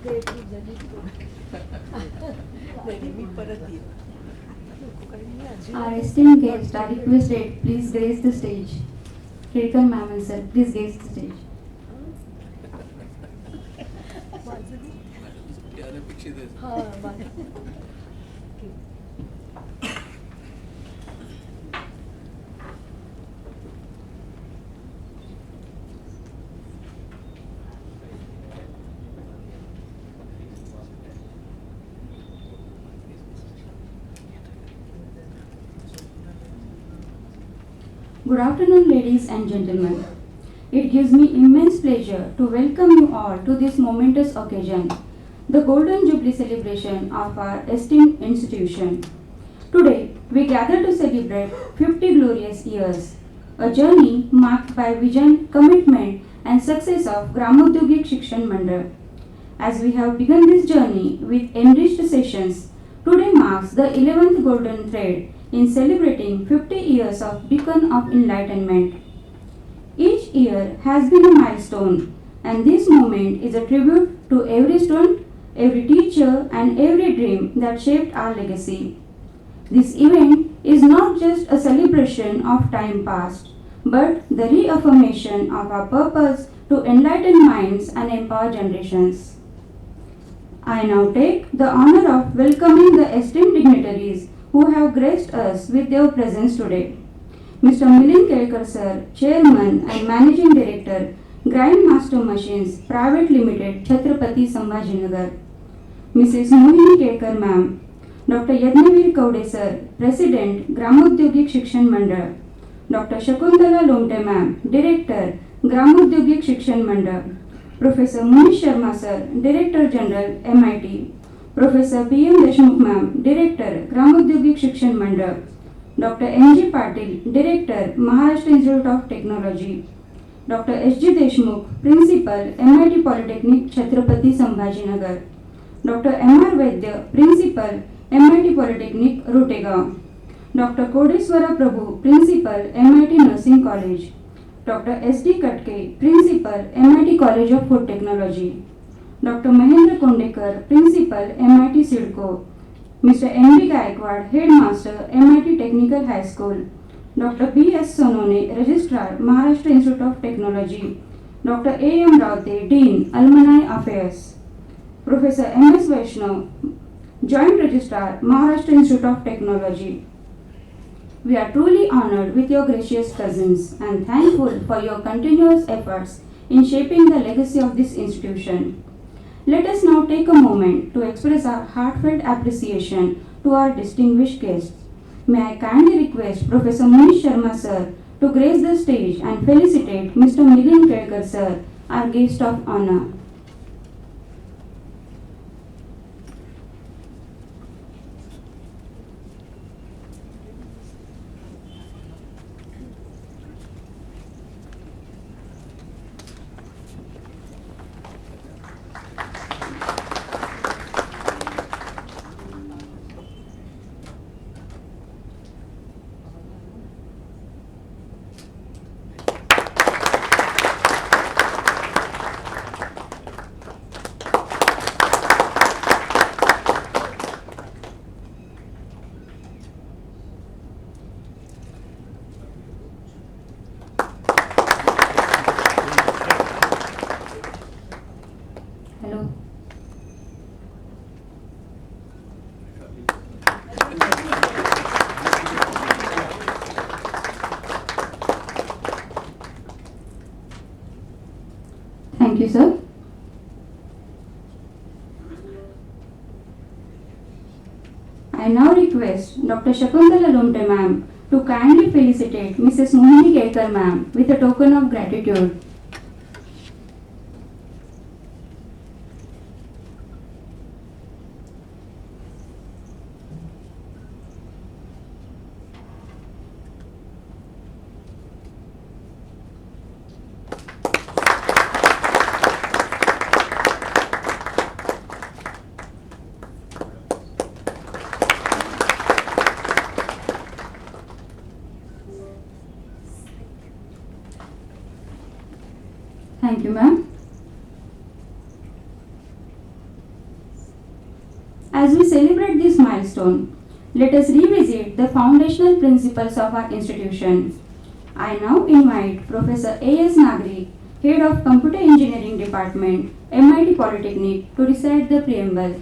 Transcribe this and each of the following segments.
Our esteemed guests are requested, please grace the stage. Kirtan ma'am and sir, please grace the stage. Good afternoon, ladies and gentlemen. It gives me immense pleasure to welcome you all to this momentous occasion, the Golden Jubilee celebration of our esteemed institution. Today, we gather to celebrate 50 glorious years, a journey marked by vision, commitment, and success of Gramodyogik Shikshan Mandal. As we have begun this journey with enriched sessions, today marks the 11th golden thread in celebrating 50 years of beacon of enlightenment. Each year has been a milestone, and this moment is a tribute to every student, every teacher, and every dream that shaped our legacy. This event is not just a celebration of time past, but the reaffirmation of our purpose to enlighten minds and empower generations. I now take the honor of welcoming the esteemed dignitaries who have graced us with their presence today. Mr. Milind Kelkar sir, Chairman and Managing Director, Grindmaster Machines Private Limited, Chhatrapati Sambhajinagar. Mrs. Mohini Kelkar ma'am, Dr. Yadnavir Kaude sir, President, Gramodyogik Shikshan Mandal. Dr. Shakuntala Lomte ma'am, Director, Gramodyogik Shikshan Mandal. Professor Munish Sharma sir, Director General, MIT. Professor P.M. Deshmukh ma'am, Director, Gramodyogik Shikshan Mandal. Dr. N.G. Patil, Director, Maharashtra Institute of Technology. Dr. S.G. Deshmukh, Principal, MIT Polytechnic, Chhatrapati Sambhajinagar. Dr. M.R. Vaidya, Principal, MIT Polytechnic, Rutegaon. Dr. Kodeswara Prabhu, Principal, MIT Nursing College. Dr. S.D. Katke, Principal, MIT College of Food Technology. Dr. Mahendra Kondekar, Principal, MIT SIDCO. Mr. M.B. Gaikwad, Headmaster, MIT Technical High School. Dr. B.S. Sonone, Registrar, Maharashtra Institute of Technology. Dr. A.M. Raute, Dean, Alumni Affairs. Professor M.S. Vaishnav, Joint Registrar, Maharashtra Institute of Technology. We are truly honored with your gracious presence and thankful for your continuous efforts in shaping the legacy of this institution. Let us now take a moment to express our heartfelt appreciation to our distinguished guests. May I kindly request Professor Munish Sharma sir to grace the stage and felicitate Mr. Milind Kelkar sir, our guest of honor. Hello. Thank you, sir. I now request Dr. Shakuntala Lomte ma'am to kindly felicitate Mrs. Mohini Kelkar ma'am with a token of gratitude. As we celebrate this milestone, let us revisit the foundational principles of our institution. I now invite Professor A.S. Nagri, Head of Computer Engineering Department, MIT Polytechnic, to recite the preamble.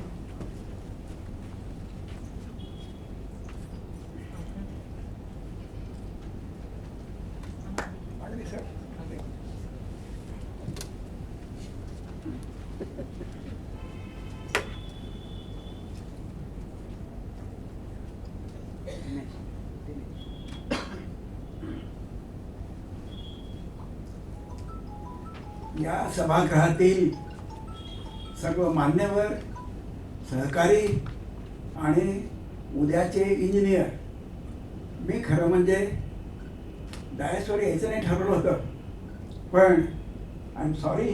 या सभागृहातील सर्व मान्यवर, सहकारी आणि उद्याचे engineer, मी खरं म्हणजे डायसवर यायचं नाही ठरवलं होतं, पण आय एम सॉरी.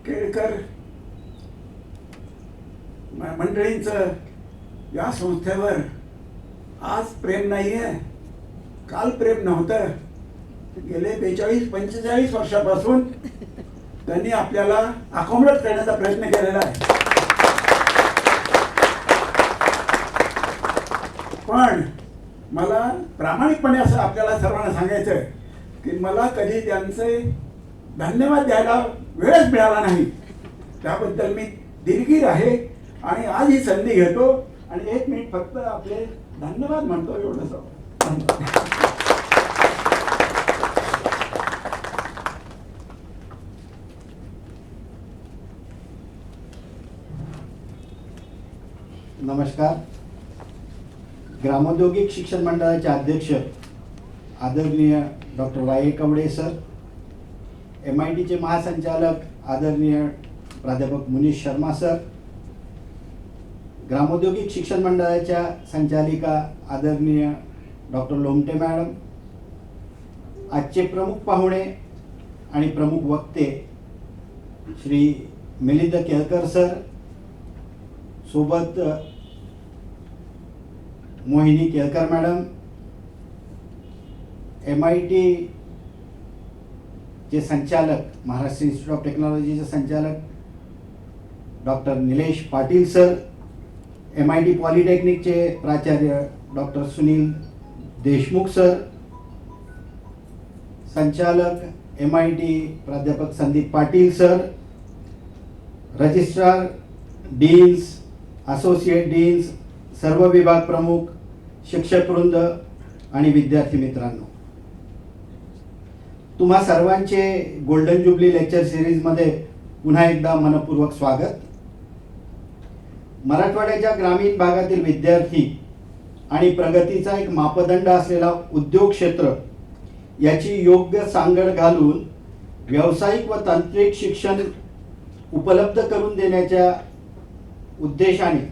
केळकर मंडळींचं या संस्थेवर आज प्रेम नाही आहे, काल प्रेम नव्हतं. गेले 42-45 वर्षापासून त्यांनी आपल्याला अकोमोडेट करण्याचा प्रयत्न केलेला आहे. पण मला प्रामाणिकपणे असं आपल्याला सर्वांना सांगायचं आहे की मला कधी त्यांचे धन्यवाद द्यायला वेळच मिळाला नाही. त्याबद्दल मी दिलगीर आहे आणि आज ही संधी घेतो आणि 1 मिनिट फक्त आपले धन्यवाद म्हणतो. एवढंच. नमस्कार. ग्रामोद्योगिक शिक्षण मंडळाचे अध्यक्ष आदरणीय डॉक्टर वाय कवडे सर, MITचे महासंचालक आदरणीय प्राध्यापक मुनीश शर्मा सर, ग्रामोद्योगिक शिक्षण मंडळाच्या संचालिका आदरणीय डॉक्टर लोमटे मॅडम, आजचे प्रमुख पाहुणे आणि प्रमुख वक्ते श्री मिलिंद केळकर सर, सोबत मोहिनी केळकर मॅडम, MIT चे संचालक, महाराष्ट्र इन्स्टिट्यूट ऑफ टेक्नॉलॉजीचे संचालक doctor Nilesh Patil sir, MIT पॉलिटेक्निकचे प्राचार्य डॉक्टर सुनील देशमुख सर, संचालक MIT प्राध्यापक Sandeep Patil sir, registrar, deans, associate deans, सर्व विभाग प्रमुख, शिक्षकवृंद आणि विद्यार्थी मित्रांनो, तुम्हा सर्वांचे गोल्डन ज्युबली लेक्चर सिरीजमध्ये पुन्हा एकदा मनपूर्वक स्वागत. मराठवाड्याच्या ग्रामीण भागातील विद्यार्थी आणि प्रगतीचा एक मापदंड असलेला उद्योग क्षेत्र याची योग्य सांगड घालून व्यावसायिक व तांत्रिक शिक्षण उपलब्ध करून देण्याच्या उद्देशाने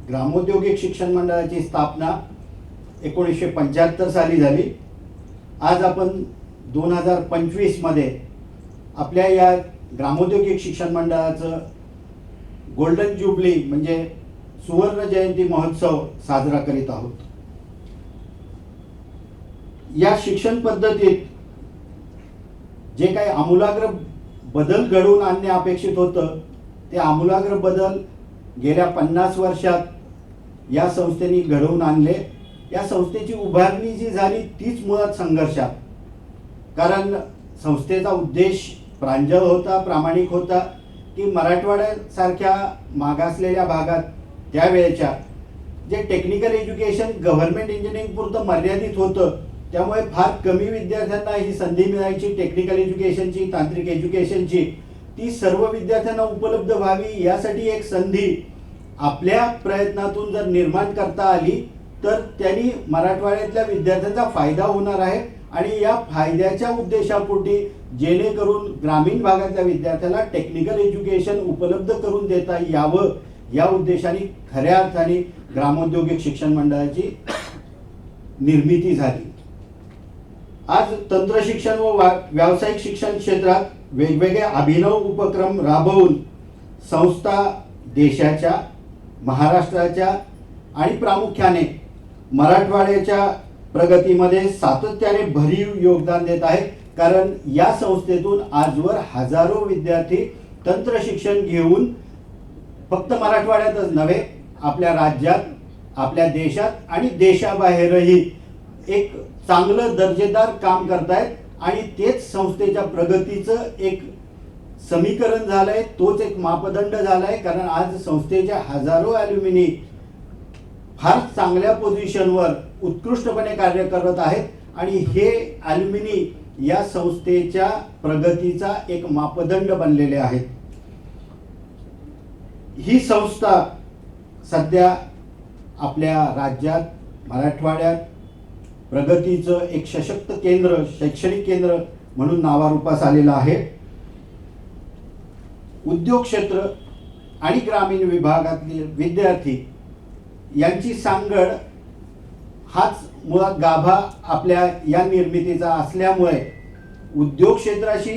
ग्रामोद्योगिक शिक्षण मंडळाची स्थापना 1975 साली झाली. आज आपण 2025 मध्ये आपल्या या ग्रामोद्योगिक शिक्षण मंडळाचं गोल्डन ज्युबली म्हणजे सुवर्ण जयंती महोत्सव साजरा करीत आहोत. या शिक्षण पद्धतीत जे काही आमूलाग्र बदल घडवून आणणे अपेक्षित होतं ते आमूलाग्र बदल गेल्या 50 वर्षात या संस्थेने घडवून आणले. या संस्थेची उभारणी जी झाली तीच मुळात संघर्षात, कारण संस्थेचा उद्देश प्रांजळ होता, प्रामाणिक होता की मराठवाड्यासारख्या मागासलेल्या भागात त्यावेळेच्या जे टेक्निकल एज्युकेशन गव्हर्नमेंट इंजिनिअरिंग पुरतं मर्यादित होतं, त्यामुळे फार कमी विद्यार्थ्यांना ही संधी मिळायची टेक्निकल एज्युकेशनची, तांत्रिक एज्युकेशनची. ती सर्व विद्यार्थ्यांना उपलब्ध व्हावी यासाठी एक संधी आपल्या प्रयत्नातून जर निर्माण करता आली तर त्यांनी मराठवाड्यातल्या विद्यार्थ्यांचा फायदा होणार आहे आणि या फायद्याच्या उद्देशापोटी जेणेकरून ग्रामीण भागातल्या विद्यार्थ्यांना टेक्निकल एज्युकेशन उपलब्ध करून देता यावं या उद्देशाने खऱ्या अर्थाने ग्रामोद्योगिक शिक्षण मंडळाची निर्मिती झाली. आज तंत्र शिक्षण व व्यावसायिक शिक्षण क्षेत्रात वेगवेगळे अभिनव उपक्रम राबवून संस्था देशाच्या, महाराष्ट्राच्या आणि प्रामुख्याने मराठवाड्याच्या प्रगतीमध्ये सातत्याने भरीव योगदान देत आहेत. कारण या संस्थेतून आजवर हजारो विद्यार्थी तंत्र शिक्षण घेऊन फक्त मराठवाड्यातच नव्हे, आपल्या राज्यात, आपल्या देशात आणि देशाबाहेरही एक चांगलं दर्जेदार काम करतायत आणि तेच संस्थेच्या प्रगतीचं एक समीकरण झालंय, तोच एक मापदंड झालाय. कारण आज संस्थेच्या हजारो ॲल्युमिनी फार चांगल्या पोझिशनवर उत्कृष्टपणे कार्य करत आहेत आणि हे ॲल्युमिनी या संस्थेच्या प्रगतीचा एक मापदंड बनलेले आहेत. ही संस्था सध्या आपल्या राज्यात, मराठवाड्यात प्रगतीचं एक सशक्त केंद्र, शैक्षणिक केंद्र म्हणून नावारूपास आलेलं आहे. उद्योग क्षेत्र आणि ग्रामीण विभागातले विद्यार्थी यांची सांगड हाच मुळात गाभा आपल्या या निर्मितीचा असल्यामुळे उद्योग क्षेत्राशी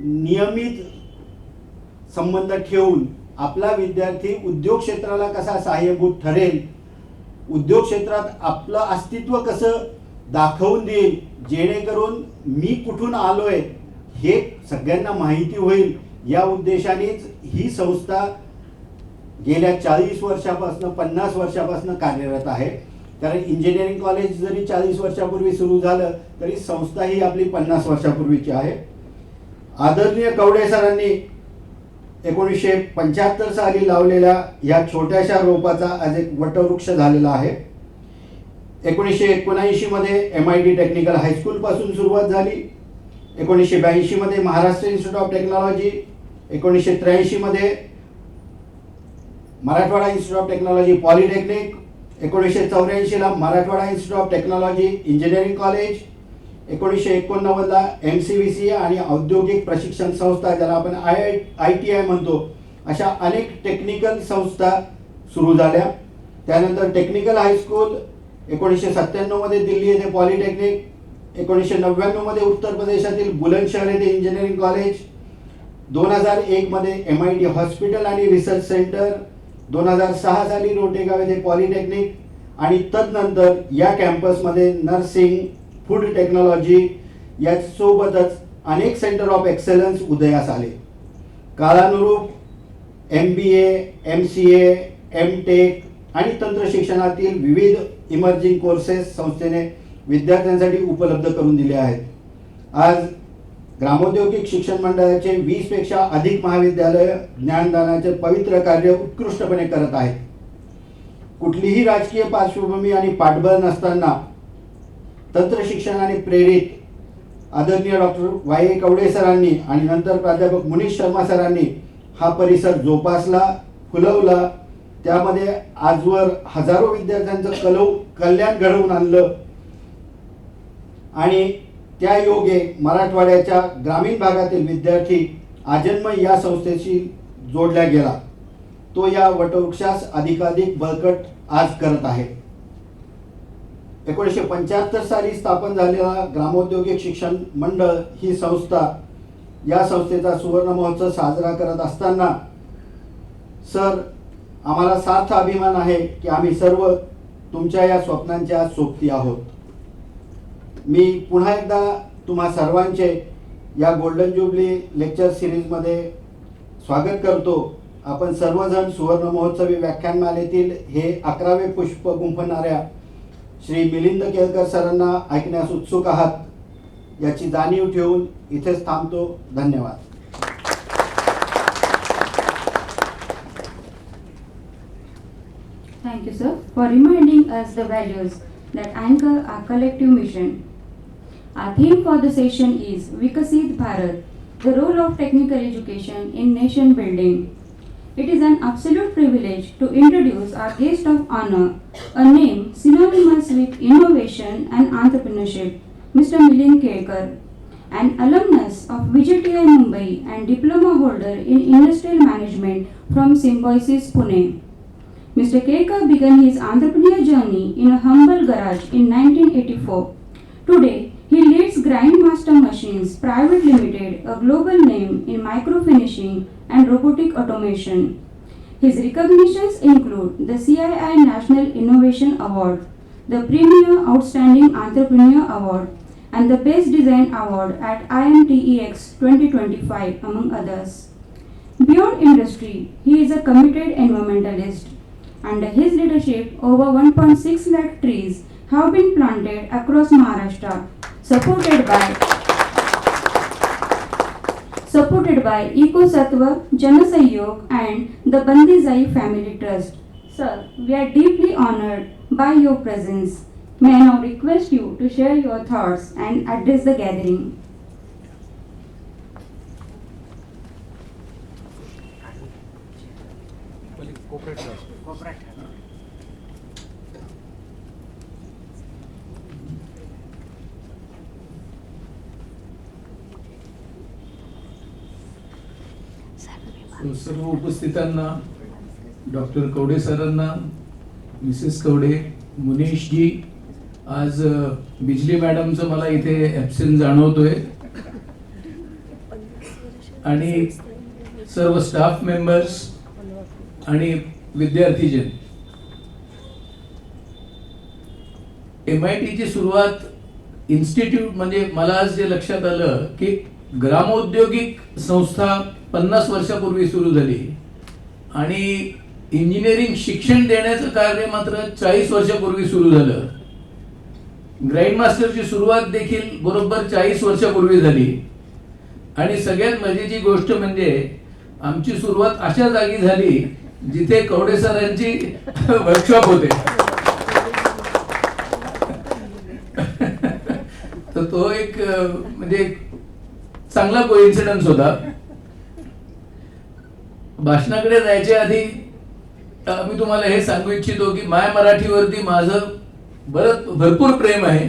नियमित संबंध ठेवून आपला विद्यार्थी उद्योग क्षेत्राला कसा सहाय्यभूत ठरेल, उद्योग क्षेत्रात आपलं अस्तित्व कसं दाखवून देईल, जेणेकरून मी कुठून आलोय हे सगळ्यांना माहिती होईल, या उद्देशानेच ही संस्था गेल्या 40 वर्षापासून 50 वर्षापासून कार्यरत आहे. कारण इंजिनिअरिंग कॉलेज जरी 40 वर्षापूर्वी सुरू झालं तरी संस्था ही आपली 50 वर्षापूर्वीची आहे. आदरणीय कवडे सरांनी 1975 साली लावलेल्या या छोट्याशा रोपाचा आज एक वटवृक्ष झालेला आहे. 1979 मध्ये MIT टेक्निकल हायस्कूल पासून सुरुवात झाली. 1982 मध्ये महाराष्ट्र इन्स्टिट्यूट ऑफ टेक्नॉलॉजी, 1983 मध्ये Marathwada institute of technology polytechnic, 1984 ला Marathwada institute of technology engineering college, 1989 ला MCVC आणि औद्योगिक प्रशिक्षण संस्था ज्याला आपण ITI म्हणतो, अशा अनेक टेक्निकल संस्था सुरू झाल्या. त्यानंतर टेक्निकल हायस्कूल 1997 मध्ये दिल्ली येथे पॉलिटेक्निक, 1999 मध्ये उत्तर प्रदेशातील बुलंदशहर येथे इंजिनिअरिंग कॉलेज, 2001 मध्ये MIT हॉस्पिटल आणि रिसर्च सेंटर, 2006 साली रोटेगाव येथे पॉलिटेक्निक आणि तदनंतर या कॅम्पसमध्ये नर्सिंग, फूड टेक्नॉलॉजी यासोबतच अनेक सेंटर ऑफ एक्सेलन्स उदयास आले. काळानुरूप MBA, MCA, MTech आणि तंत्र शिक्षणातील विविध इमर्जिंग कोर्सेस संस्थेने विद्यार्थ्यांसाठी उपलब्ध करून दिले आहेत. आज ग्रामोद्योगिक शिक्षण मंडळाचे 20 पेक्षा अधिक महाविद्यालय ज्ञानदानाचे पवित्र कार्य उत्कृष्टपणे करत आहेत. कुठलीही राजकीय पार्श्वभूमी आणि पाठबळ नसताना तंत्र शिक्षणाने प्रेरित आदरणीय डॉक्टर Y.A. कवडे सरांनी आणि नंतर प्राध्यापक मुनीश शर्मा सरांनी हा परिसर जोपासला, फुलवला. त्यामध्ये आजवर हजारो विद्यार्थ्यांचं कल्याण घडवून आणलं आणि त्या योगे मराठवाड्याच्या ग्रामीण भागातील विद्यार्थी आजन्म या संस्थेशी जोडला गेला. तो या वटवृक्षास अधिकाधिक बळकट आज करत आहे. 1975 साली स्थापन झालेला ग्रामोद्योगिक शिक्षण मंडळ ही संस्था, या संस्थेचा सुवर्ण महोत्सव साजरा करत असताना सर, आम्हाला सार्थ अभिमान आहे की आम्ही सर्व तुमच्या या स्वप्नांच्या सोबती आहोत. मी पुन्हा एकदा तुम्हा सर्वांचे या गोल्डन ज्युबली लेक्चर सिरीजमध्ये स्वागत करतो. आपण सर्वजण सुवर्ण महोत्सवी व्याख्यानमालेतील हे 11वे पुष्प गुंफणाऱ्या श्री मिलिंद केळकर सरांना ऐकण्यास उत्सुक आहात याची जाणीव ठेवून इथेच थांबतो. धन्यवाद. Thank you, sir, for reminding us the values that anchor our collective mission. Our theme for the session is Vikasit Bharat, the role of technical education in nation building. It is an absolute privilege to introduce our guest of honor, a name synonymous with innovation and entrepreneurship, Mr. Milind Kelkar, an alumnus of VJTI Mumbai and diploma holder in industrial management from Symbiosis, Pune. Mr. Kelkar began his entrepreneurial journey in a humble garage in 1984. Today, he leads Grindmaster Machines Private Limited, a global name in microfinishing and robotic automation. His recognitions include the CII National Innovation Award, the Premier Outstanding Entrepreneur Award, and the Best Design Award at IMTEX 2025, among others. Beyond industry. He is a committed environmentalist. Under his leadership, over 1.6 lakh trees have been planted across Maharashtra, supported by EcoSatwa, Janasayog and the Bandizai Family Trust. Sir, we are deeply honored by your presence. May I now request you to share your thoughts and address the gathering. सर्व उपस्थितांना, doctor Kawade सरांना, Mrs Kawade, Munish जी, आज बिजली मॅडमचं मला इथे absent जाणवतोय आणि सर्व staff members आणि विद्यार्थीजन. MIT ची सुरुवात इन्स्टिट्यूट म्हणजे मला आज जे लक्षात आलं की ग्रामोद्योगिक संस्था 50 वर्षापूर्वी सुरू झाली आणि इंजिनिअरिंग शिक्षण देण्याचं कार्य मात्र 40 वर्षापूर्वी सुरू झालं. ग्रँड मास्टरची सुरुवात देखील बरोबर 40 वर्षापूर्वी झाली आणि सगळ्यात मजेची गोष्ट म्हणजे आमची सुरुवात अशा जागी झाली जिथे कवडे सरांची वर्कशॉप होते. तर तो एक म्हणजे चांगला कोइन्सिडन्स होता. भाषणाकडे जायच्या आधी मी तुम्हाला हे सांगू इच्छितो की माय मराठीवरती माझं भरपूर प्रेम आहे,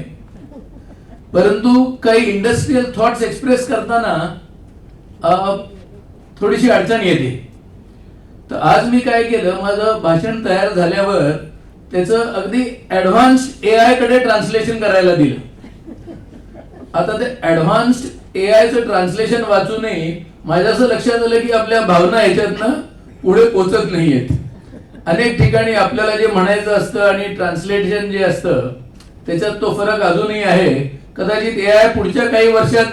परंतु काही इंडस्ट्रियल थॉट्स एक्सप्रेस करताना थोडीशी अडचण येते. तर आज मी काय केलं, माझं भाषण तयार झाल्यावर त्याचं अगदी ऍडव्हान्स्ड AI कडे ट्रान्सलेशन करायला दिलं. आता ते ऍडव्हान्स्ड AIचं ट्रान्सलेशन वाचूनही माझ्या असं लक्षात आलं की आपल्या भावना ह्याच्यातनं पुढे पोचत नाहीयेत. अनेक ठिकाणी आपल्याला जे म्हणायचं असतं आणि ट्रान्सलेशन जे असतं त्याच्यात तो फरक अजूनही आहे. कदाचित AI पुढच्या काही वर्षात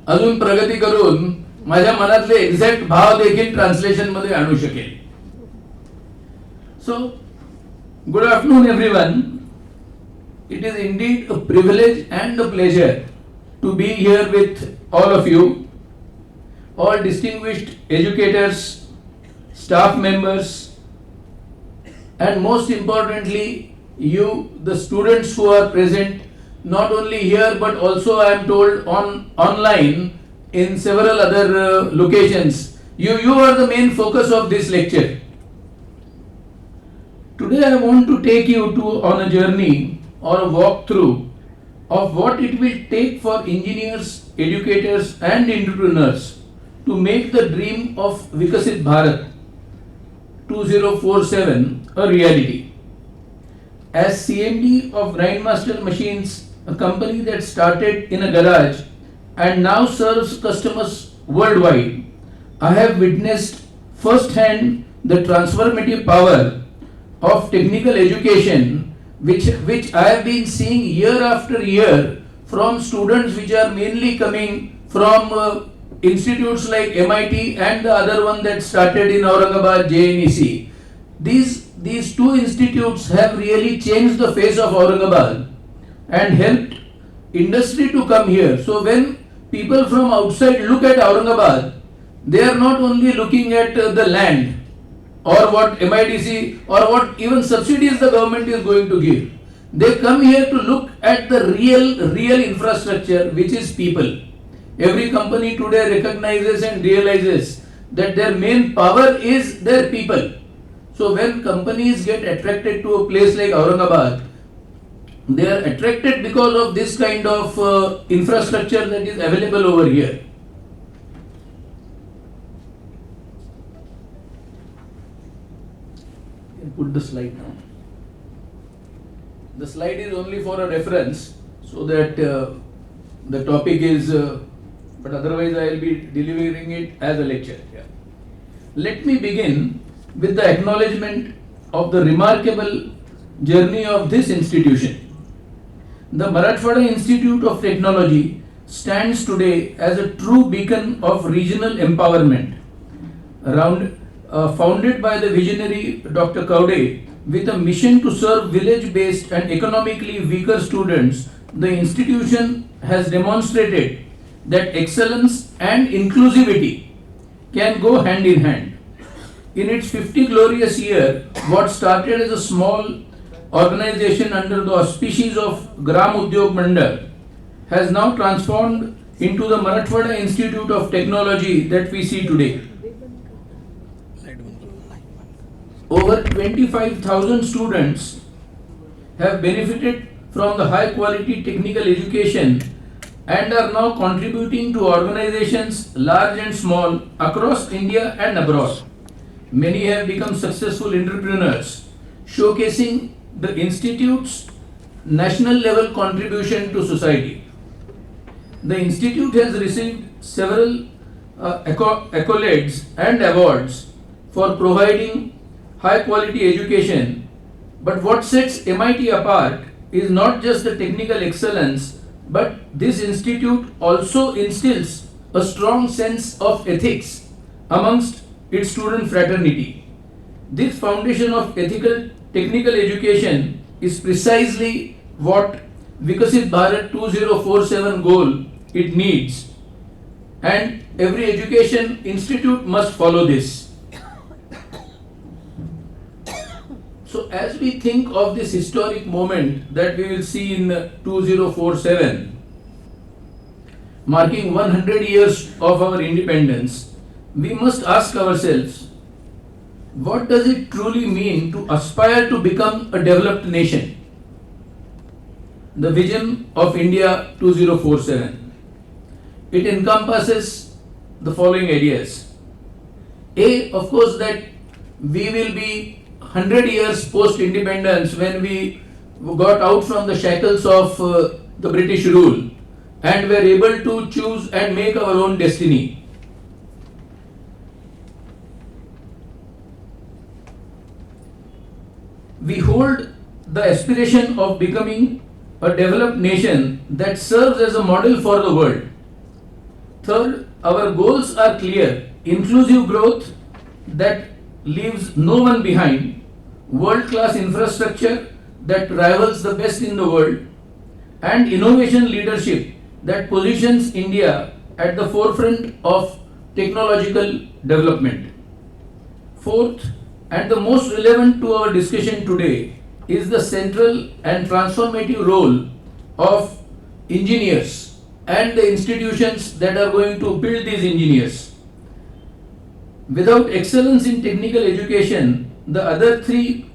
अजून प्रगती करून माझ्या मनातले एक्झॅक्ट भाव देखील ट्रान्सलेशन मध्ये आणू शकेल. So good afternoon everyone. It is indeed a privilege and a pleasure to be here with all of you, all distinguished educators, staff members, and most importantly you, the students who are present not only here but also I am told online in several other locations. You are the main focus of this lecture. Today I want to take you on a journey or a walkthrough of what it will take for engineers, educators and entrepreneurs to make the dream of Vikasit Bharat 2047 a reality. As CMD of Grindmaster Machines, a company that started in a garage and now serves customers worldwide, I have witnessed firsthand the transformative power of technical education which I have been seeing year after year from students which are mainly coming from institutes like MIT and the other one that started in Aurangabad, JNEC. These two institutes have really changed the face of Aurangabad and helped industry to come here. So when people from outside look at Aurangabad, they are not only looking at the land or what MIDC or what even subsidies the government is going to give. They come here to look at the real infrastructure, which is people. Every company today recognizes and realizes that their main power is their people. So when companies get attracted to a place like Aurangabad, they are attracted because of this kind of infrastructure that is available over here. Put the slide now. The slide is only for a reference so that the topic is, but otherwise I will be delivering it as a lecture. Yeah. Let me begin with the acknowledgement of the remarkable journey of this institution. The Marathwada Institute of Technology stands today as a true beacon of regional empowerment. Around founded by the visionary Dr. Kaude with a mission to serve village-based and economically weaker students. The institution has demonstrated that excellence and inclusivity can go hand in hand. In its 50 glorious year, what started as a small organization under the auspices of Gram Udyog Mandal has now transformed into the Marathwada Institute of Technology that we see today. Over 25,000 students have benefited from the high quality technical education and are now contributing to organizations large and small across India and abroad. Many have become successful entrepreneurs, showcasing the institute's national level contribution to society. The institute has received several accolades and awards for providing high quality education, but what sets MIT apart is not just the technical excellence, but this institute also instills a strong sense of ethics amongst its student fraternity. This foundation of ethical technical education is precisely what Vikasit Bharat 2047 goal it needs, and every education institute must follow this. So as we think of this historic moment that we will see in 2047, marking 100 years of our independence, we must ask ourselves, what does it truly mean to aspire to become a developed nation? The vision of India 2047. It encompasses the following areas. A, of course, that we will be 100 years post-independence when we got out from the shackles of the British rule and were able to choose and make our own destiny. We hold the aspiration of becoming a developed nation that serves as a model for the world. Third, our goals are clear: inclusive growth that leaves no one behind, world-class infrastructure that rivals the best in the world, and innovation leadership that positions India at the forefront of technological development. Fourth, and the most relevant to our discussion today, is the central and transformative role of engineers and the institutions that are going to build these engineers. Without excellence in technical education, the other three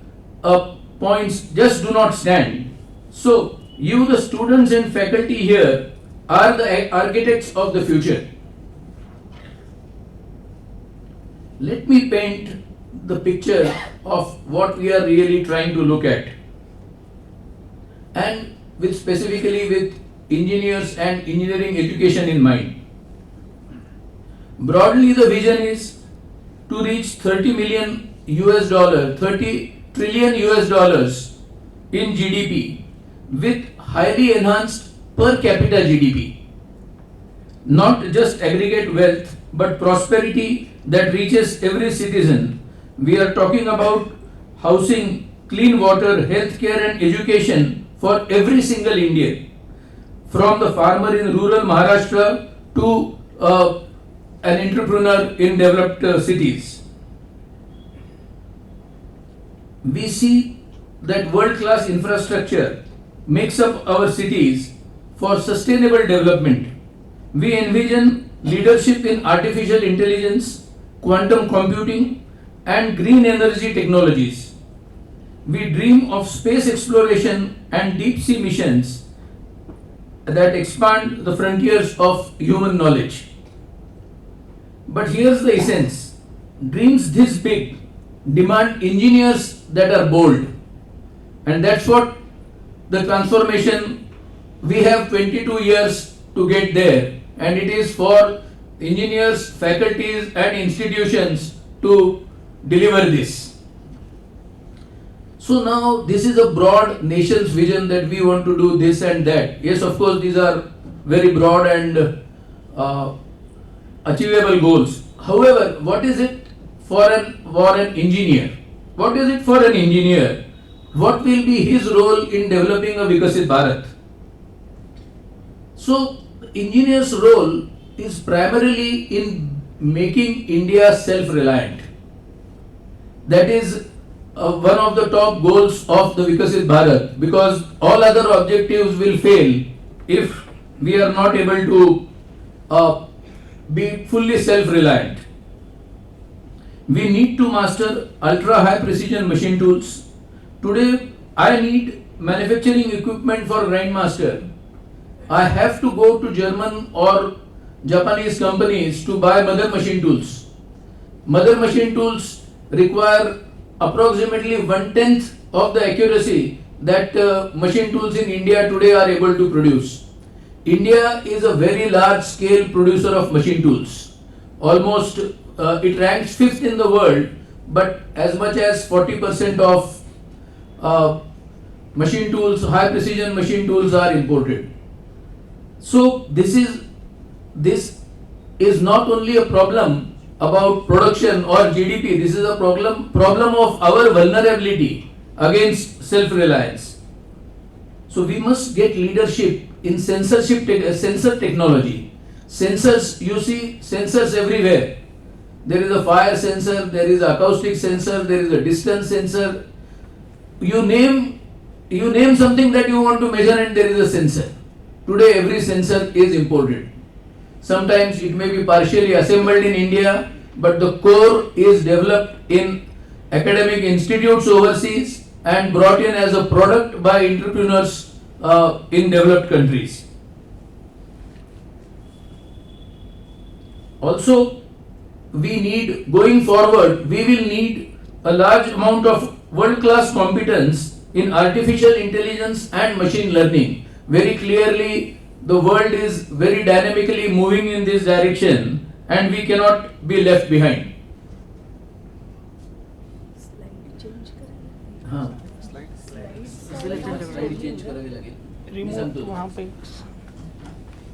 points just do not stand. So, you, the students and faculty here, are the architects of the future. Let me paint the picture of what we are really trying to look at, and specifically with engineers and engineering education in mind. Broadly, the vision is to reach 30 million US dollar, 30 trillion US dollars in GDP with highly enhanced per capita GDP. Not just aggregate wealth, but prosperity that reaches every citizen. We are talking about housing, clean water, healthcare and education for every single Indian, from the farmer in rural Maharashtra to an entrepreneur in developed cities. We see that world-class infrastructure makes up our cities for sustainable development. We envision leadership in artificial intelligence, quantum computing, and green energy technologies. We dream of space exploration and deep sea missions that expand the frontiers of human knowledge. But here's the essence: dreams this big demand engineers that are bold, and that's what the transformation. We have 22 years to get there, and it is for engineers, faculties and institutions to deliver this. So now this is a broad nation's vision that we want to do this and that. Yes, of course, these are very broad and achievable goals. However, what is it for an engineer. What is it for an engineer? What will be his role in developing a Vikasit Bharat? So, engineer's role is primarily in making India self-reliant. That is one of the top goals of the Vikasit Bharat, because all other objectives will fail if we are not able to be fully self-reliant. We need to master ultra high precision machine tools. Today, I need manufacturing equipment for grindmaster. I have to go to German or Japanese companies to buy mother machine tools. Mother machine tools require approximately 1/10 of the accuracy that machine tools in India today are able to produce. India is a very large scale producer of machine tools. Almost it ranks 5th in the world, but as much as 40% of machine tools, high precision machine tools are imported. So this is not only a problem about production or GDP, this is a problem of our vulnerability against self-reliance. So we must get leadership in sensor technology. Sensors, you see sensors everywhere. There is a fire sensor, there is an acoustic sensor, there is a distance sensor. You name something that you want to measure and there is a sensor. Today every sensor is imported. Sometimes it may be partially assembled in India, but the core is developed in academic institutes overseas and brought in as a product by entrepreneurs in developed countries. Also, going forward, we will need a large amount of world-class competence in artificial intelligence and machine learning. Very clearly, the world is very dynamically moving in this direction and we cannot be left behind. Remote वहाँ पे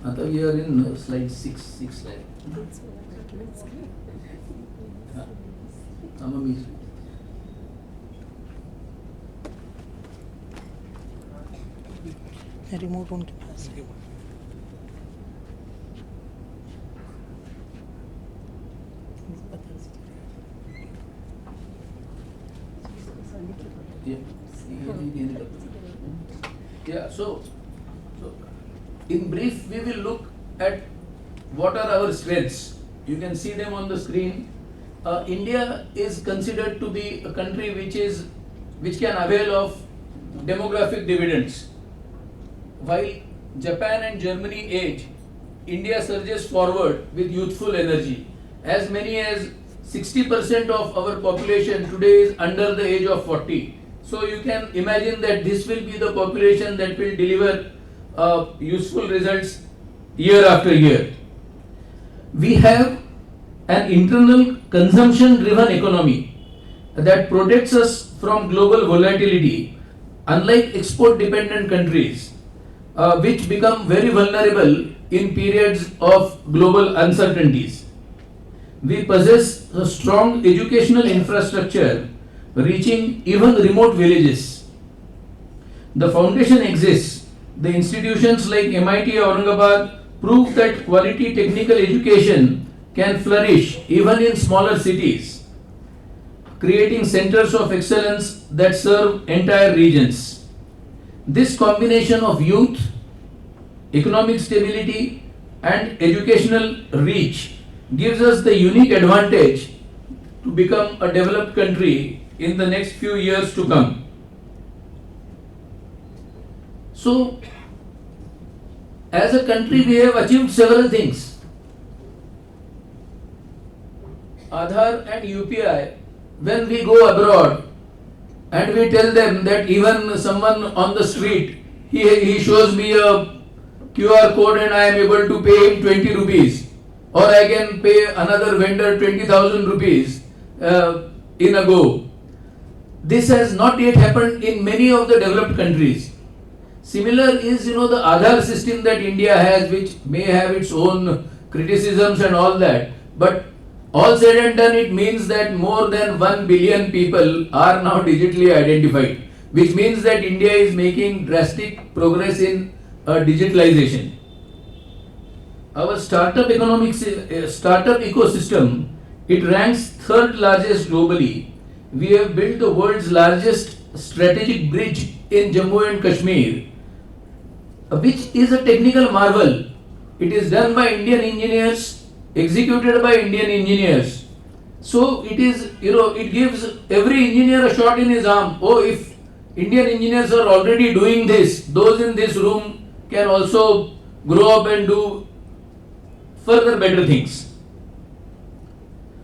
आता we are in slide 6 slide. Remote उनके पास है। Yeah, so in brief, we will look at what are our strengths. You can see them on the screen. India is considered to be a country which can avail of demographic dividends. While Japan and Germany age, India surges forward with youthful energy. As many as 60% of our population today is under the age of 40. So you can imagine that this will be the population that will deliver useful results year after year. We have an internal consumption driven economy that protects us from global volatility, unlike export dependent countries which become very vulnerable in periods of global uncertainties. We possess a strong educational infrastructure reaching even remote villages. The foundation exists. The institutions like MIT Aurangabad prove that quality technical education can flourish even in smaller cities, creating centers of excellence that serve entire regions. This combination of youth, economic stability, and educational reach gives us the unique advantage to become a developed country in the next few years to come. So, as a country, we have achieved several things. Aadhaar and UPI, when we go abroad and we tell them that even someone on the street, he shows me a QR code and I am able to pay him 20 rupees, or I can pay another vendor 20,000 rupees in a go. This has not yet happened in many of the developed countries. Similar is, the Aadhaar system that India has, which may have its own criticisms and all that, but All said and done, it means that more than 1 billion people are now digitally identified, which means that India is making drastic progress in digitalization. Our startup startup ecosystem, it ranks third largest globally. We have built the world's largest strategic bridge in Jammu and Kashmir, which is a technical marvel. It is done by Indian engineers, executed by Indian engineers. So it is, it gives every engineer a shot in his arm. Oh, if Indian engineers are already doing this, those in this room can also grow up and do further better things.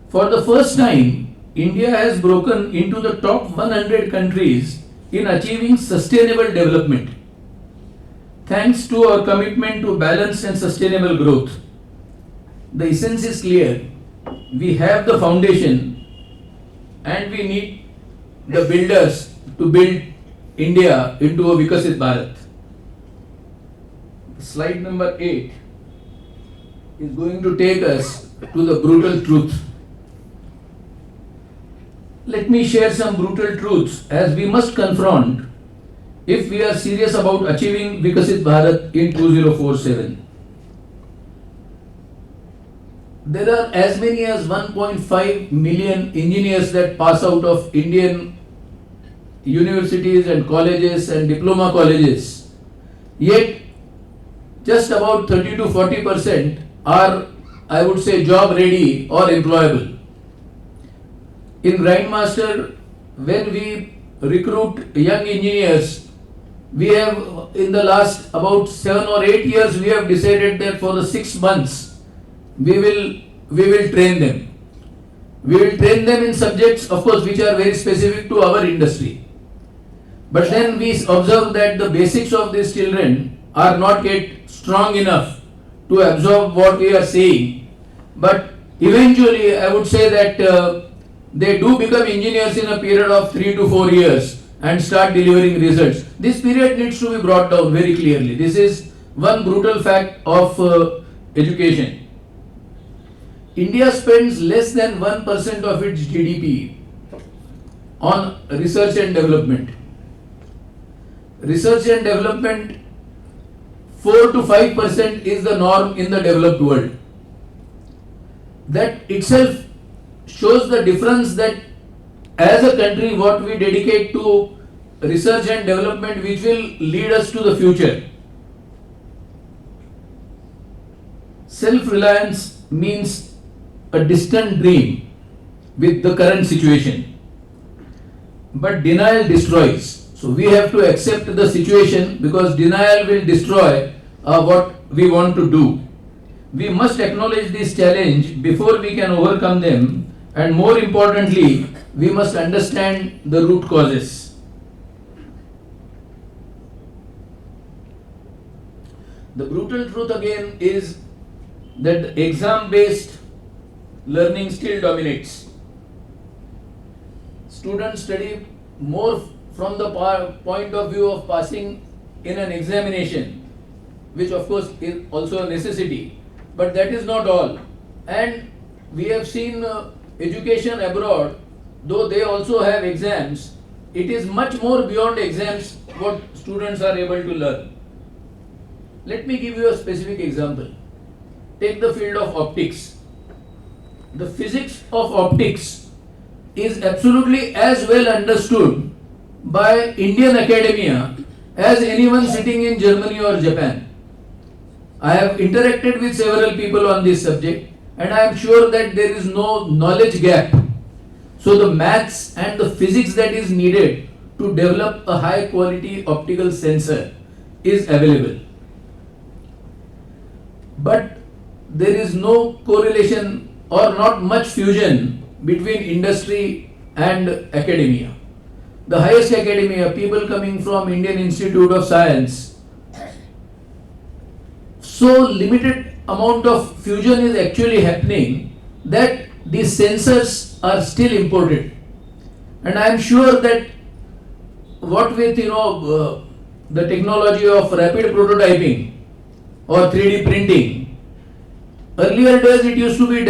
For the first time, India has broken into the top 100 countries in achieving sustainable development, thanks to our commitment to balanced and sustainable growth. The essence is clear. We have the foundation and we need the builders to build India into a Vikasit Bharat. Slide number 8 is going to take us to the brutal truth. Let me share some brutal truths as we must confront if we are serious about achieving Vikasit Bharat in 2047. There are as many as 1.5 million engineers that pass out of Indian universities and colleges and diploma colleges. Yet, just about 30 to 40% are, I would say, job ready or employable. In Grindmaster, when we recruit young engineers, we have in the last about 7 or 8 years, we have decided that for the 6 months, we will train them. We will train them in subjects, of course, which are very specific to our industry. But then we observe that the basics of these children are not yet strong enough to absorb what we are saying. But eventually, I would say that they do become engineers in a period of 3 to 4 years and start delivering results. This period needs to be brought down very clearly. This is one brutal fact of education. India spends less than 1% of its GDP on research and development. Research and development, 4 to 5% is the norm in the developed world. That itself shows the difference that as a country what we dedicate to research and development which will lead us to the future. Self-reliance means a distant dream with the current situation. But denial destroys. So we have to accept the situation because denial will destroy what we want to do. We must acknowledge this challenge before we can overcome them, and more importantly, we must understand the root causes. The brutal truth again is that exam-based learning still dominates. Students study more from the point of view of passing in an examination, which of course is also a necessity, but that is not all. And we have seen education abroad, though they also have exams, it is much more beyond exams what students are able to learn. Let me give you a specific example. Take the field of optics. The physics of optics is absolutely as well understood by Indian academia as anyone sitting in Germany or Japan. I have interacted with several people on this subject and I am sure that there is no knowledge gap. So the maths and the physics that is needed to develop a high quality optical sensor is available. But there is no correlation or not much fusion between industry and academia. The highest academia, people coming from Indian Institute of Science, so limited amount of fusion is actually happening that these sensors are still imported. And I am sure that what with the technology of rapid prototyping or 3D printing, Earlier days it used to be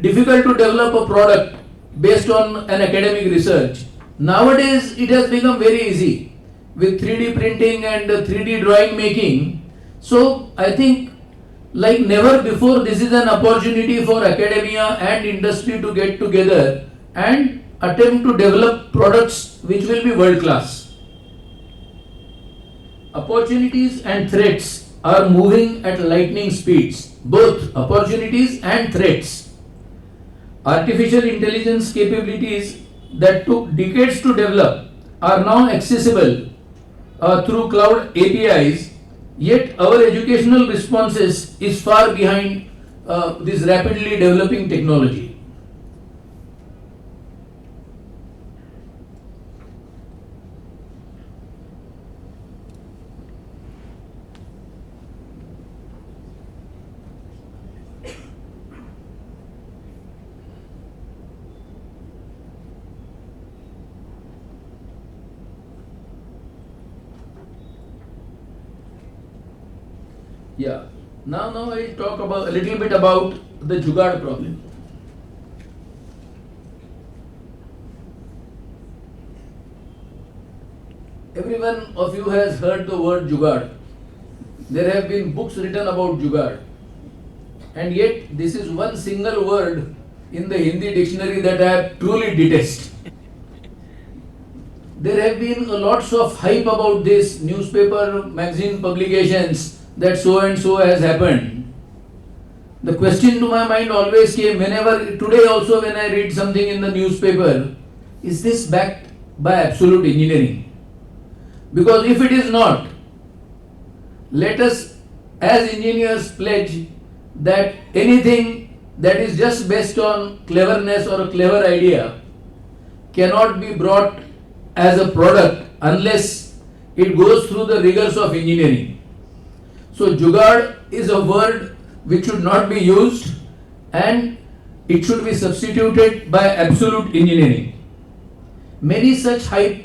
difficult to develop a product based on an academic research. Nowadays it has become very easy with 3D printing and 3D drawing making. So I think like never before this is an opportunity for academia and industry to get together and attempt to develop products which will be world class. Opportunities and threats are moving at lightning speeds, both opportunities and threats. Artificial intelligence capabilities that took decades to develop are now accessible through cloud APIs, yet our educational responses is far behind this rapidly developing technology. Yeah. Now I talk about a little bit about the Jugaad problem. Every one of you has heard the word Jugaad. There have been books written about Jugaad. And yet this is one single word in the Hindi dictionary that I truly detest. There have been lots of hype about this, newspaper, magazine publications, that so and so has happened. The question to my mind always came whenever, today also when I read something in the newspaper, is this backed by absolute engineering? Because if it is not, let us as engineers pledge that anything that is just based on cleverness or a clever idea cannot be brought as a product unless it goes through the rigors of engineering. So Jugaad is a word which should not be used and it should be substituted by absolute engineering. Many such hyped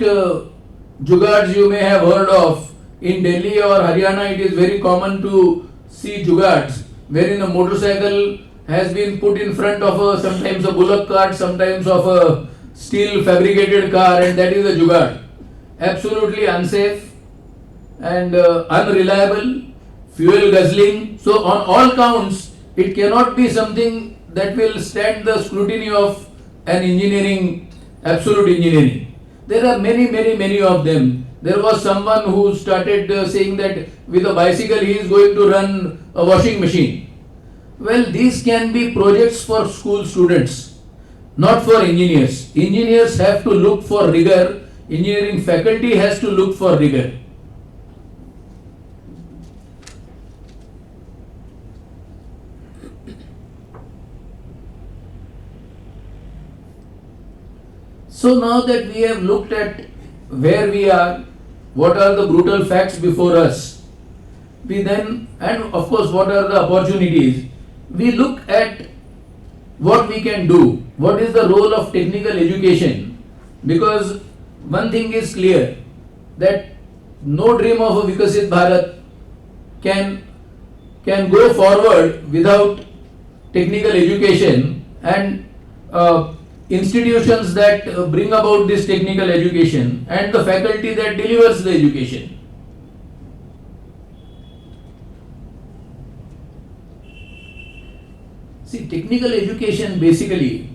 Jugaads you may have heard of. In Delhi or Haryana it is very common to see Jugaads wherein a motorcycle has been put in front of sometimes a bullock cart, sometimes of a steel fabricated car, and that is a Jugaad. Absolutely unsafe and unreliable, fuel guzzling. So on all counts, it cannot be something that will stand the scrutiny of an engineering, absolute engineering. There are many of them. There was someone who started saying that with a bicycle he is going to run a washing machine. Well, these can be projects for school students, not for engineers. Engineers have to look for rigor. Engineering faculty has to look for rigor. So now that we have looked at where we are, what are the brutal facts before us, we then, and of course what are the opportunities, we look at what we can do, what is the role of technical education, because one thing is clear, that no dream of a Vikasit Bharat can go forward without technical education and institutions that bring about this technical education and the faculty that delivers the education. See, technical education basically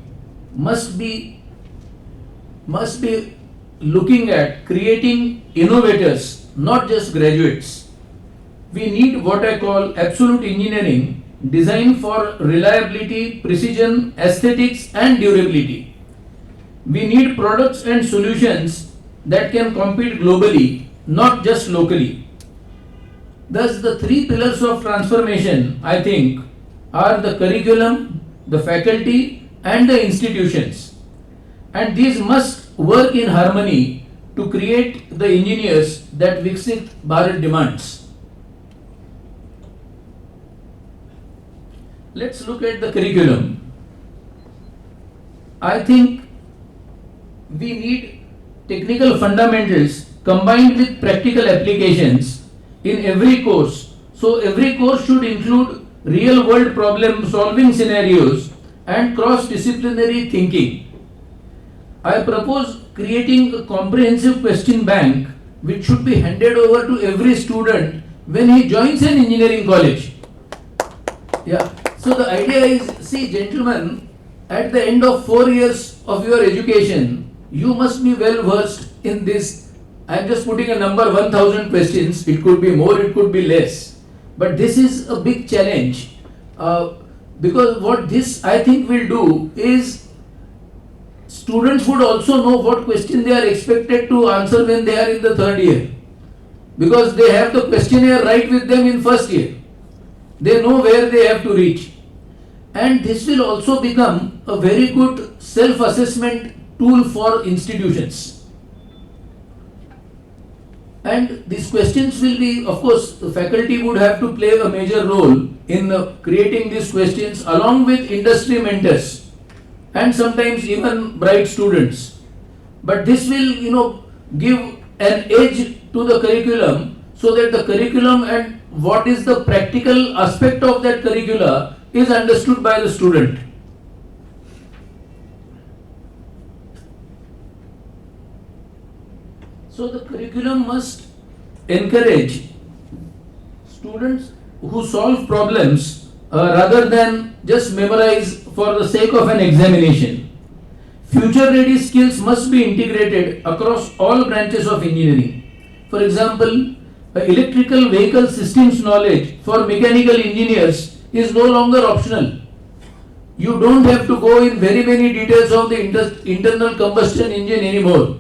must be looking at creating innovators, not just graduates. We need what I call absolute engineering, designed for reliability, precision, aesthetics and durability. We need products and solutions that can compete globally, not just locally. Thus, the three pillars of transformation, I think, are the curriculum, the faculty and the institutions. And these must work in harmony to create the engineers that Viksit Bharat demands. Let's look at the curriculum. I think we need technical fundamentals combined with practical applications in every course. So every course should include real world problem solving scenarios, and cross disciplinary thinking. I propose creating a comprehensive question bank which should be handed over to every student when he joins an engineering college. Yeah. So the idea is, see, gentlemen, at the end of 4 years of your education, you must be well versed in this. I am just putting a number, 1000 questions. It could be more, it could be less. But this is a big challenge because what this I think will do is students would also know what question they are expected to answer when they are in the third year, because they have the questionnaire right with them in first year. They know where they have to reach. And this will also become a very good self-assessment tool for institutions. And these questions will be, of course, the faculty would have to play a major role in creating these questions along with industry mentors and sometimes even bright students. But this will, give an edge to the curriculum so that the curriculum and what is the practical aspect of that curricula is understood by the student. So the curriculum must encourage students who solve problems rather than just memorize for the sake of an examination. Future ready skills must be integrated across all branches of engineering. For example, electrical vehicle systems knowledge for mechanical engineers is no longer optional. You don't have to go in very many details of the internal combustion engine anymore.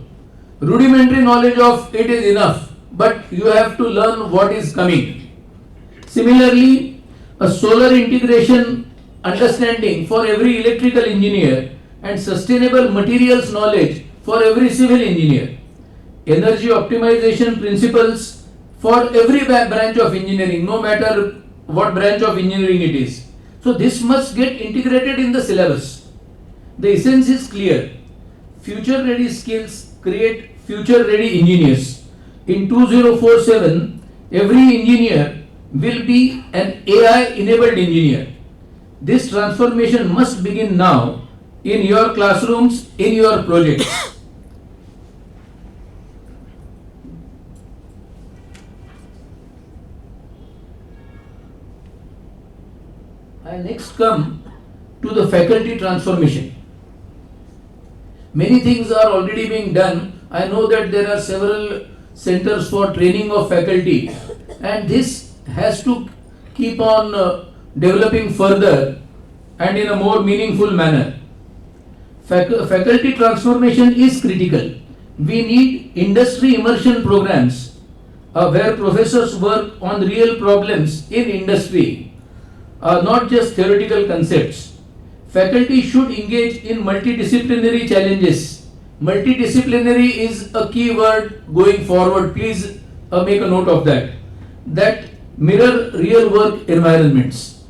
Rudimentary knowledge of it is enough, but you have to learn what is coming. Similarly, a solar integration understanding for every electrical engineer and sustainable materials knowledge for every civil engineer. Energy optimization principles for every branch of engineering, no matter what branch of engineering it is. So this must get integrated in the syllabus. The essence is clear. Future ready skills create future ready engineers. In 2047, every engineer will be an AI enabled engineer. This transformation must begin now in your classrooms, in your projects. I next come to the faculty transformation. Many things are already being done. I know that there are several centers for training of faculty, and this has to keep on developing further and in a more meaningful manner. Faculty transformation is critical. We need industry immersion programs where professors work on real problems in industry, not just theoretical concepts. Faculty should engage in multidisciplinary challenges. Multidisciplinary is a key word going forward. Please make a note of that. That mirror real work environments.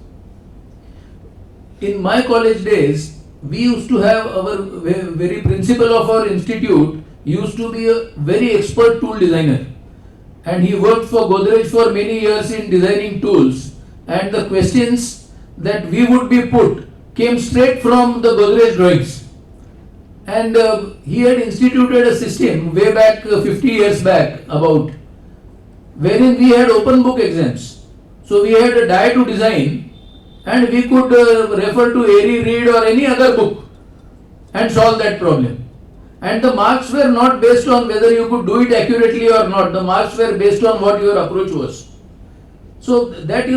In my college days, we used to have our very principal of our institute used to be a very expert tool designer, and he worked for Godrej for many years in designing tools, and the questions that we would be put came straight from the Godrej drawings. And he had instituted a system way back 50 years back about, wherein we had open book exams. So we had a die to design, and we could refer to Airy Reid or any other book and solve that problem. And the marks were not based on whether you could do it accurately or not. The marks were based on what your approach was. So that,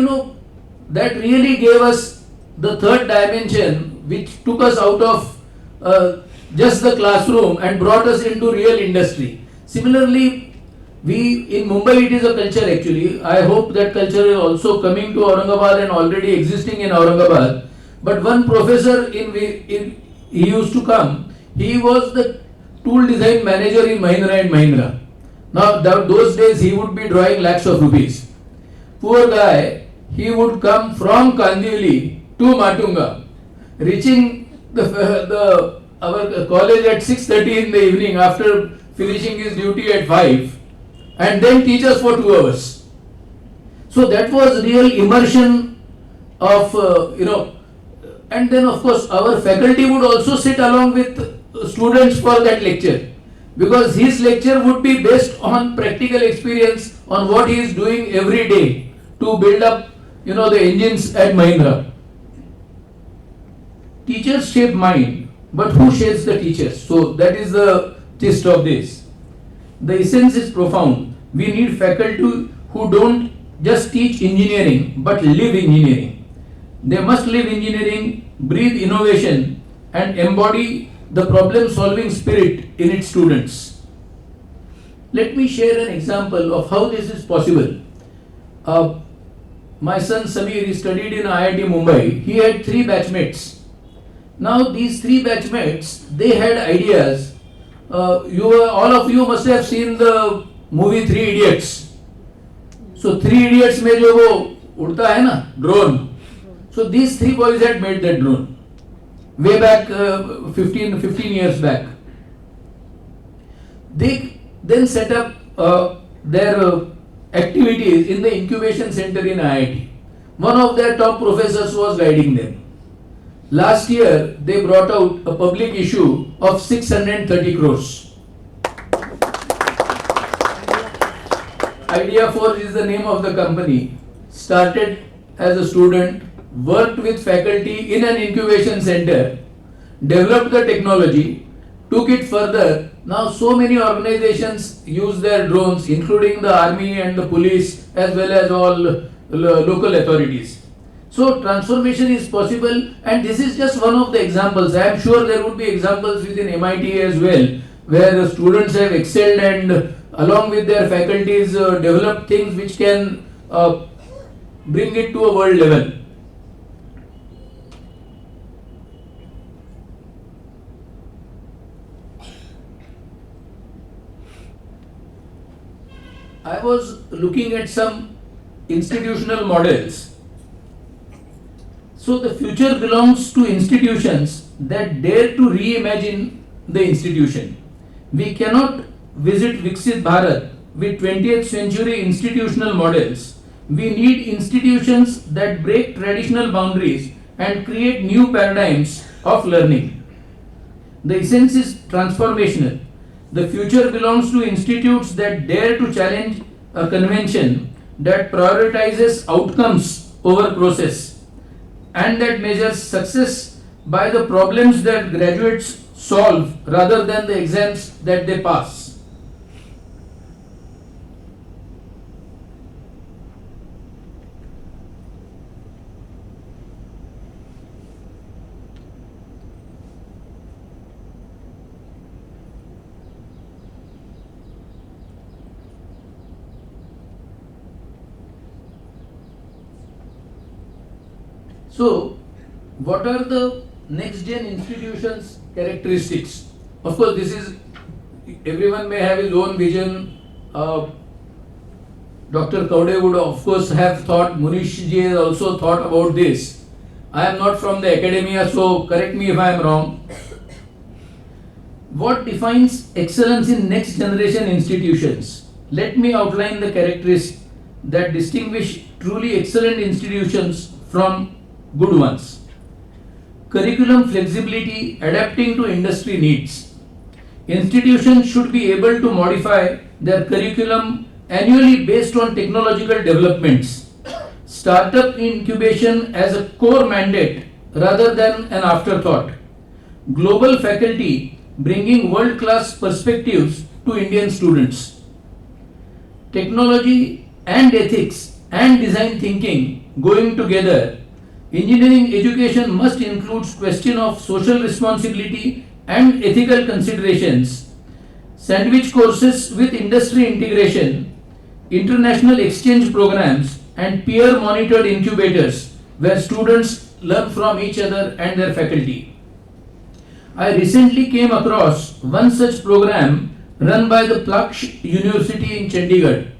that really gave us the third dimension, which took us out of just the classroom and brought us into real industry. Similarly, in Mumbai it is a culture actually. I hope that culture is also coming to Aurangabad and already existing in Aurangabad. But one professor he used to come. He was the tool design manager in Mahindra & Mahindra. Now those days he would be drawing lakhs of rupees. Poor guy, he would come from Kandivali to Matunga, reaching our college at 6:30 in the evening after finishing his duty at 5, and then teach us for 2 hours. So that was real immersion of and then of course our faculty would also sit along with students for that lecture, because his lecture would be based on practical experience on what he is doing every day to build up the engines at Mahindra. Teachers shape mind, but who shapes the teachers? So that is the gist of this. The essence is profound. We need faculty who don't just teach engineering but live engineering. They must live engineering, breathe innovation, and embody the problem solving spirit in its students. Let me share an example of how this is possible. My son Samir, he studied in IIT Mumbai. He had 3 batchmates. Now these 3 batchmates, they had ideas. All of you must have seen the movie 3 Idiots. So 3 Idiots में जो वो उड़ता है ना drone. So these 3 boys had made that drone way back 15 years back. They then set up their activities in the incubation center in IIT. One of their top professors was guiding them. Last year, they brought out a public issue of 630 crores. Idea Forge is the name of the company. Started as a student, worked with faculty in an incubation center, developed the technology, took it further. Now so many organizations use their drones, including the army and the police, as well as all local authorities. So transformation is possible, and this is just one of the examples. I am sure there would be examples within MIT as well, where the students have excelled and along with their faculties developed things which can bring it to a world level. I was looking at some institutional models. So the future belongs to institutions that dare to reimagine the institution. We cannot visit Viksit Bharat with 20th century institutional models. We need institutions that break traditional boundaries and create new paradigms of learning. The essence is transformational. The future belongs to institutes that dare to challenge a convention that prioritizes outcomes over process, and that measures success by the problems that graduates solve rather than the exams that they pass. So, what are the next gen institutions characteristics? Of course, this is, everyone may have his own vision. Dr. Kaude would of course have thought, Munish ji has also thought about this. I am not from the academia, so correct me if I am wrong. What defines excellence in next generation institutions? Let me outline the characteristics that distinguish truly excellent institutions from good ones. Curriculum flexibility, adapting to industry needs. Institutions should be able to modify their curriculum annually based on technological developments. Startup incubation as a core mandate rather than an afterthought. Global faculty bringing world-class perspectives to Indian students. Technology and ethics and design thinking going together. Engineering education must include question of social responsibility and ethical considerations, sandwich courses with industry integration, international exchange programs, and peer monitored incubators where students learn from each other and their faculty. I recently came across one such program run by the Plaksh University in Chandigarh.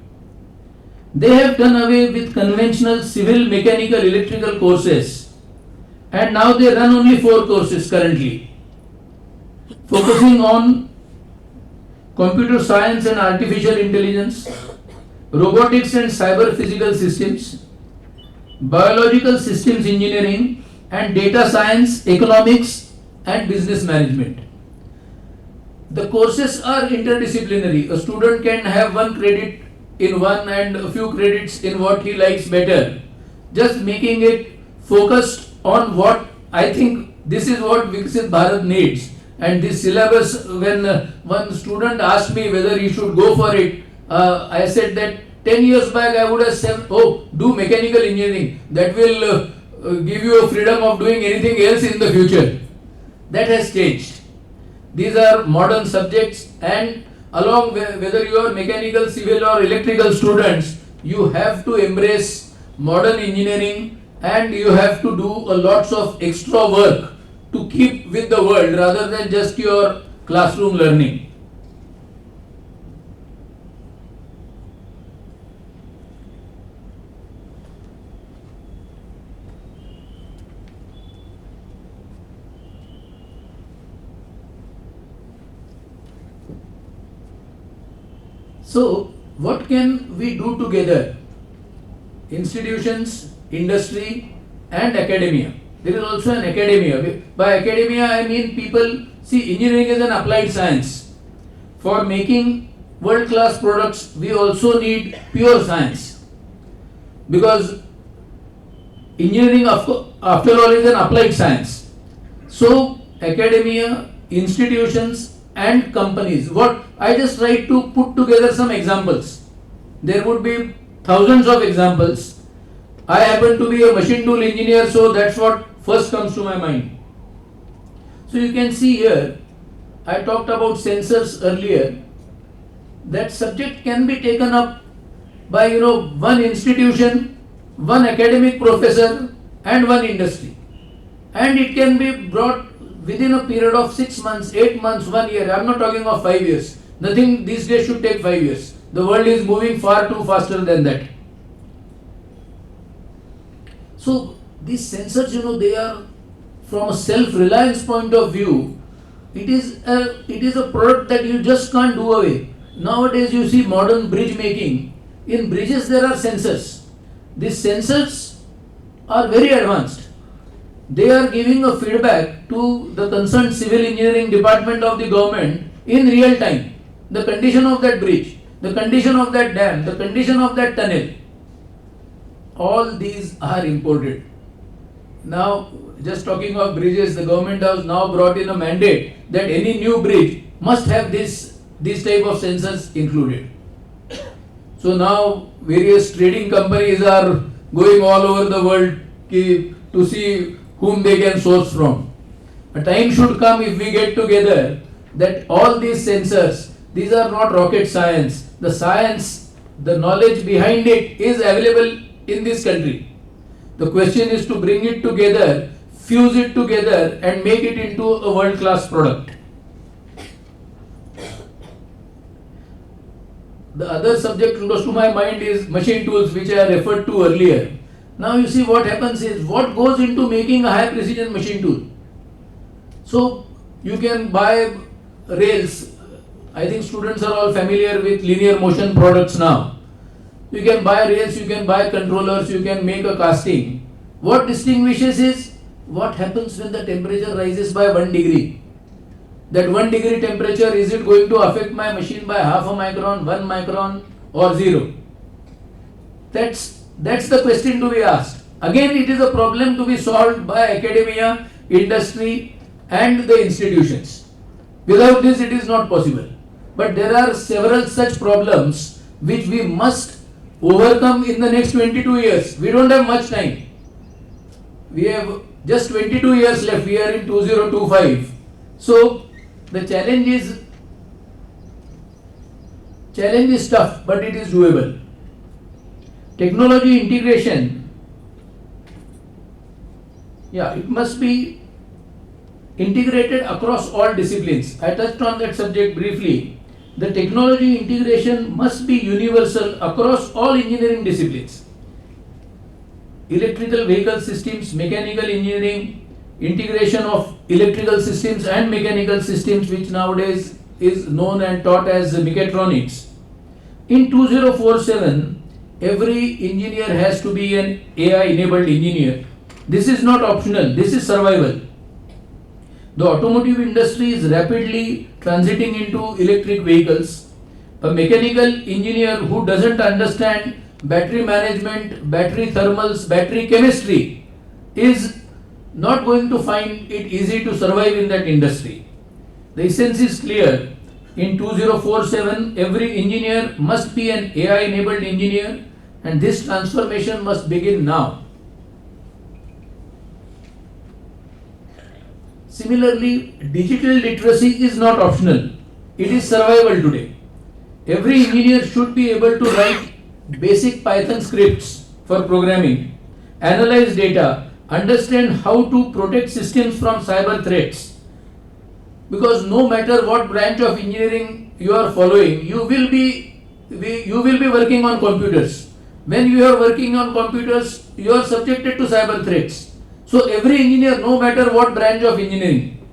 They have done away with conventional civil, mechanical, electrical courses, and now they run only 4 courses currently, focusing on computer science and artificial intelligence, robotics and cyber physical systems, biological systems engineering, and data science, economics, and business management. The courses are interdisciplinary. A student can have one credit in one and a few credits in what he likes better. Just making it focused on what I think this is what Viksit Bharat needs. And this syllabus, when one student asked me whether he should go for it, I said that 10 years back I would have said, oh, do mechanical engineering. That will give you a freedom of doing anything else in the future. That has changed. These are modern subjects, and along with whether you are mechanical, civil or electrical students, you have to embrace modern engineering and you have to do a lots of extra work to keep with the world rather than just your classroom learning. So, what can we do together? Institutions, industry, and academia. There is also an academia. By academia, I mean people see engineering is an applied science. For making world class products, we also need pure science. Because engineering, after all, is an applied science. So, academia, institutions, and companies. What I just tried to put together some examples. There would be thousands of examples. I happen to be a machine tool engineer, so that's what first comes to my mind. So you can see here, I talked about sensors earlier. That subject can be taken up by one institution, one academic professor, and one industry, and it can be brought within a period of 6 months, 8 months, 1 year. I'm not talking of 5 years. Nothing these days should take 5 years. The world is moving far too faster than that. So these sensors, they are from a self-reliance point of view. It is a product that you just can't do away. Nowadays you see modern bridge making. In bridges there are sensors. These sensors are very advanced. They are giving a feedback to the concerned civil engineering department of the government in real time. The condition of that bridge, the condition of that dam, the condition of that tunnel. All these are imported. Now, just talking of bridges, the government has now brought in a mandate that any new bridge must have these type of sensors included. So now various trading companies are going all over the world to see whom they can source from. A time should come, if we get together, that all these sensors, these are not rocket science. The science, the knowledge behind it is available in this country. The question is to bring it together, fuse it together and make it into a world-class product. The other subject close to my mind is machine tools, which I referred to earlier. Now you see what happens is, what goes into making a high precision machine tool. So you can buy rails. I think students are all familiar with linear motion products now. You can buy rails, you can buy controllers, you can make a casting. What distinguishes is what happens when the temperature rises by 1 degree. That 1 degree temperature, is it going to affect my machine by half a micron, 1 micron or 0? That's the question to be asked. Again, it is a problem to be solved by academia, industry and the institutions. Without this, it is not possible. But there are several such problems which we must overcome in the next 22 years. We don't have much time. We have just 22 years left. We are in 2025. So the challenge is tough, but it is doable. Technology integration, it must be integrated across all disciplines. I touched on that subject briefly. The technology integration must be universal across all engineering disciplines. Electrical vehicle systems, mechanical engineering, integration of electrical systems and mechanical systems, which nowadays is known and taught as mechatronics. In 2047, every engineer has to be an AI enabled engineer. This is not optional, this is survival. The automotive industry is rapidly transiting into electric vehicles. A mechanical engineer who doesn't understand battery management, battery thermals, battery chemistry is not going to find it easy to survive in that industry. The essence is clear. In 2047, every engineer must be an AI enabled engineer, and this transformation must begin now. Similarly, digital literacy is not optional, it is survival today. Every engineer should be able to write basic Python scripts for programming, analyze data, understand how to protect systems from cyber threats. Because no matter what branch of engineering you are following, you will be working on computers. When you are working on computers, you are subjected to cyber threats. So every engineer, no matter what branch of engineering,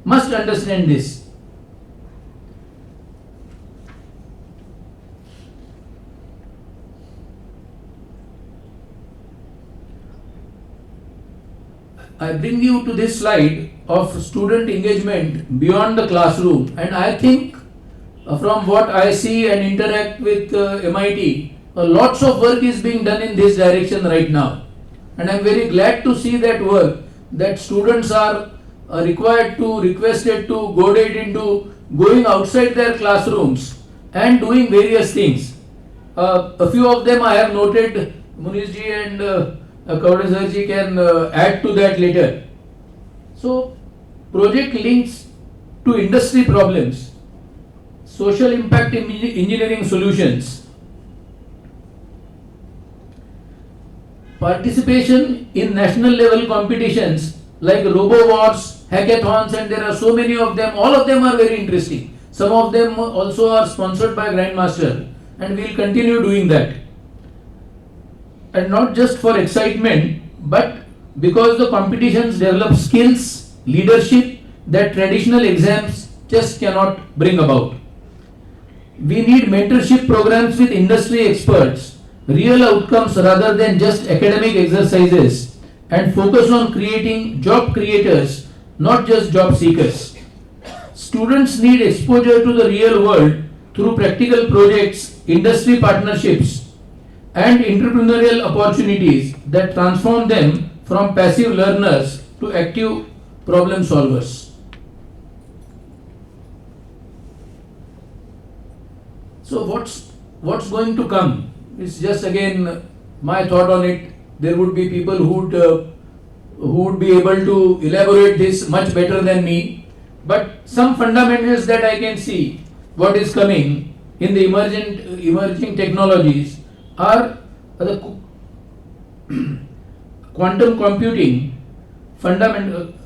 must understand this. I bring you to this slide of student engagement beyond the classroom, and I think from what I see and interact with MIT, lots of work is being done in this direction right now. And I am very glad to see that work, that students are requested to goaded into going outside their classrooms and doing various things. A few of them I have noted, Munish ji and Kaudesar ji can add to that later. So, project links to industry problems, social impact in engineering solutions, participation in national level competitions like Robo Wars, hackathons, and there are so many of them. All of them are very interesting. Some of them also are sponsored by Grandmaster, and we will continue doing that. And not just for excitement, but because the competitions develop skills, leadership that traditional exams just cannot bring about. We need mentorship programs with industry experts, real outcomes rather than just academic exercises, and focus on creating job creators, not just job seekers. Students need exposure to the real world through practical projects, industry partnerships, and entrepreneurial opportunities that transform them from passive learners to active problem solvers. So what's going to come? It's just again my thought on it. There would be people who would be able to elaborate this much better than me. But some fundamentals that I can see what is coming in the emerging technologies are the quantum computing fundamentals,